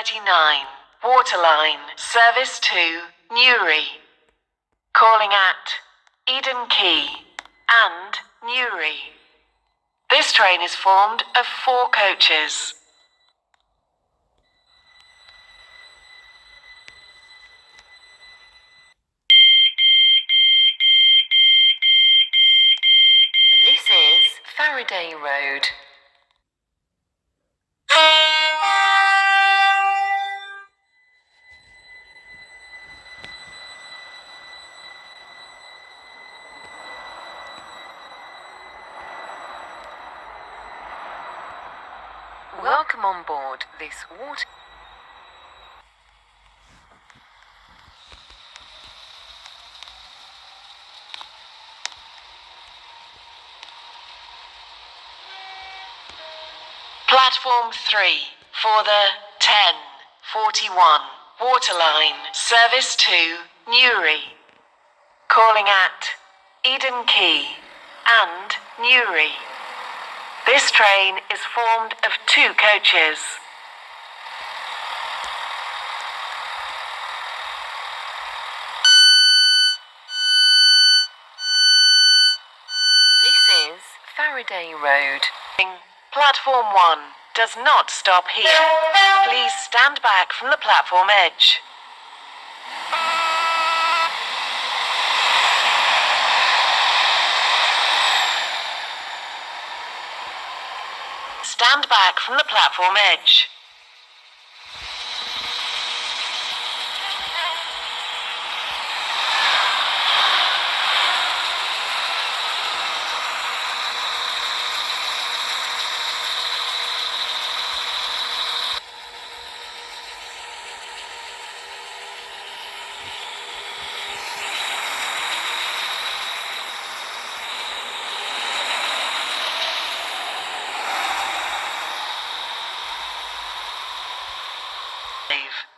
39, Waterline, service to Newry. Calling at Eden Quay and Newry. This train is formed of 4 coaches. This is Faraday Road. Welcome on board this Platform 3 for the 10:41 Waterline service to Newry. Calling at Eden Quay and Newry. This train is formed of 2 coaches. This is Faraday Road. Platform 1 does not stop here. Please stand back from the platform edge. Stand back from the platform edge.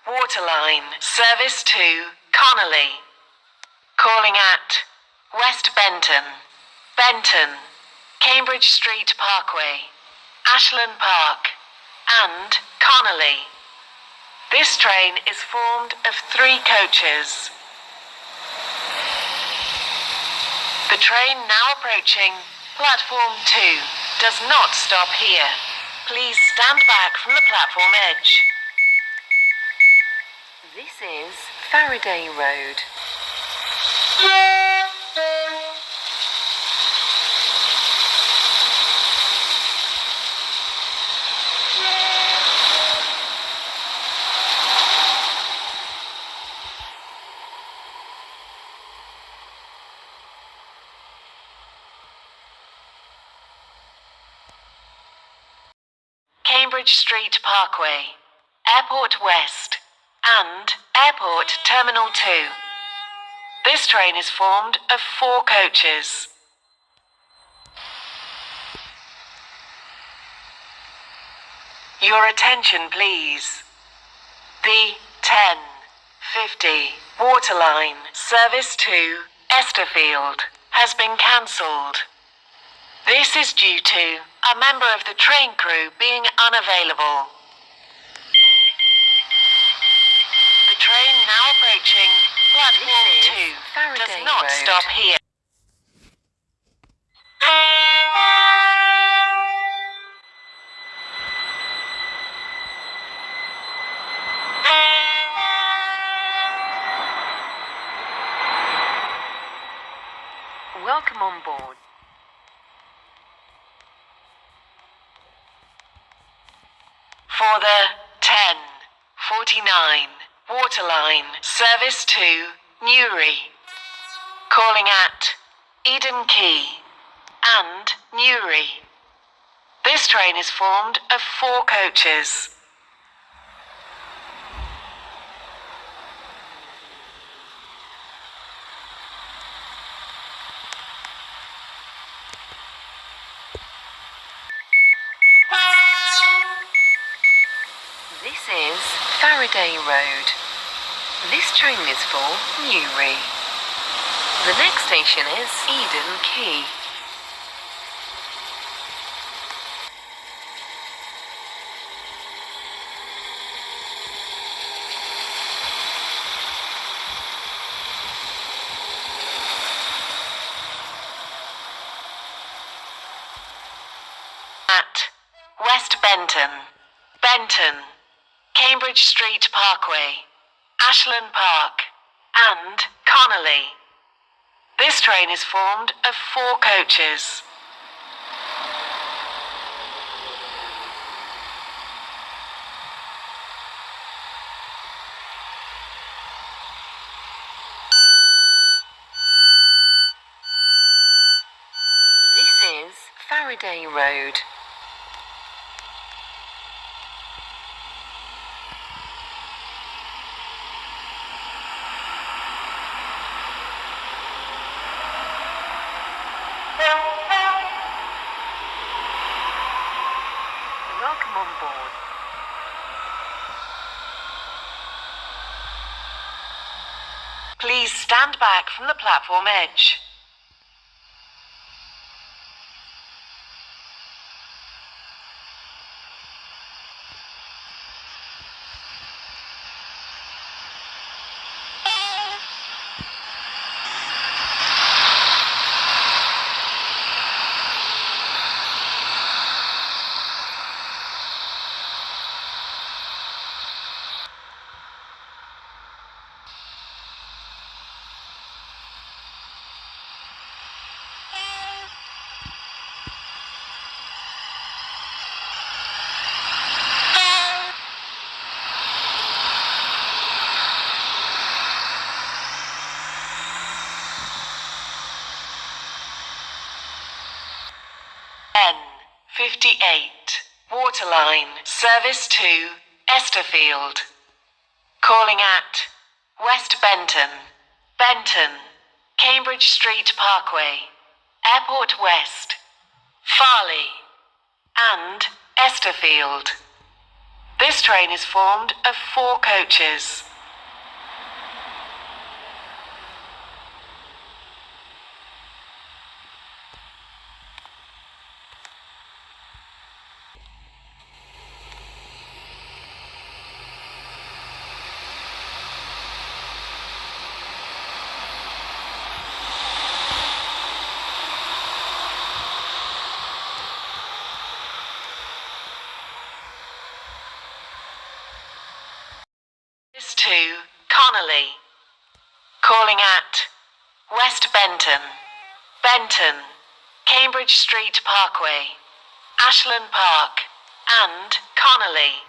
Waterline, service to Connolly. Calling at West Benton, Benton, Cambridge Street Parkway, Ashland Park, and Connolly. This train is formed of 3 coaches. The train now approaching platform 2 does not stop here. Please stand back from the platform edge. This is Faraday Road. Cambridge Street Parkway, Airport West, and Airport Terminal 2. This train is formed of 4 coaches. Your attention, please. The 10:50 Waterline service to Esterfield has been cancelled. This is due to a member of the train crew being unavailable. The train now approaching platform 2 does not stop here. Welcome on board. For the 10:49 Waterline service to Newry. Calling at Eden Quay and Newry. This train is formed of 4 coaches. This is Faraday Road. This train is for Newry. The next station is Eden Quay. Benton, Benton, Cambridge Street Parkway, Ashland Park, and Connolly. This train is formed of 4 coaches. This is Faraday Road. Welcome on board. Please stand back from the platform edge. N58, Waterline, service to Esterfield. Calling at West Benton, Benton, Cambridge Street Parkway, Airport West, Farley, and Esterfield. This train is formed of 4 coaches. This to Connolly. Calling at West Benton, Benton, Cambridge Street Parkway, Ashland Park, and Connolly.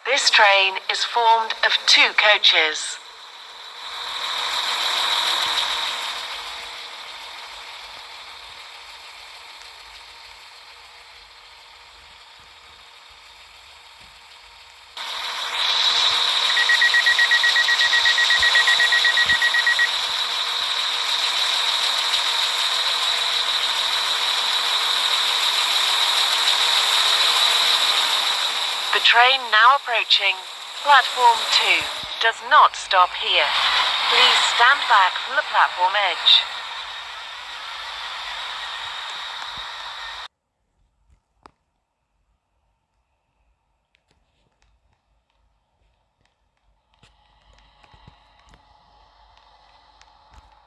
This train is formed of 2 coaches. The train now approaching platform 2 does not stop here. Please stand back from the platform edge.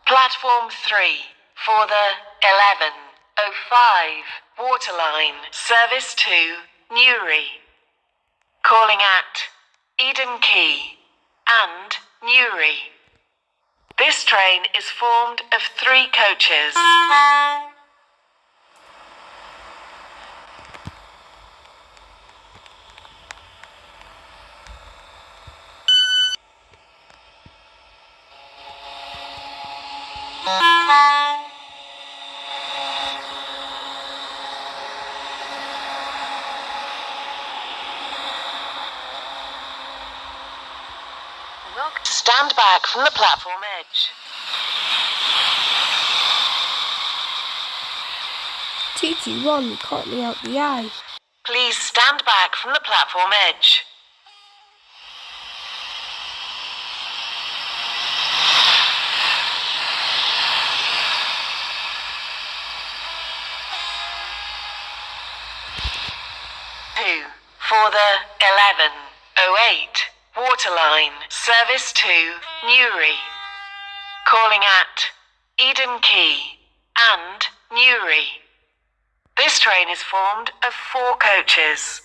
Platform 3 for the 11:05 Waterline service to Newry. Calling at Eden Quay and Newry. This train is formed of 3 coaches. Stand back from the platform edge. TT1 caught me out the eye. Please stand back from the platform edge. Two for the 11:08 Waterline service to Newry. Calling at Eden Quay and Newry. This train is formed of 4 coaches.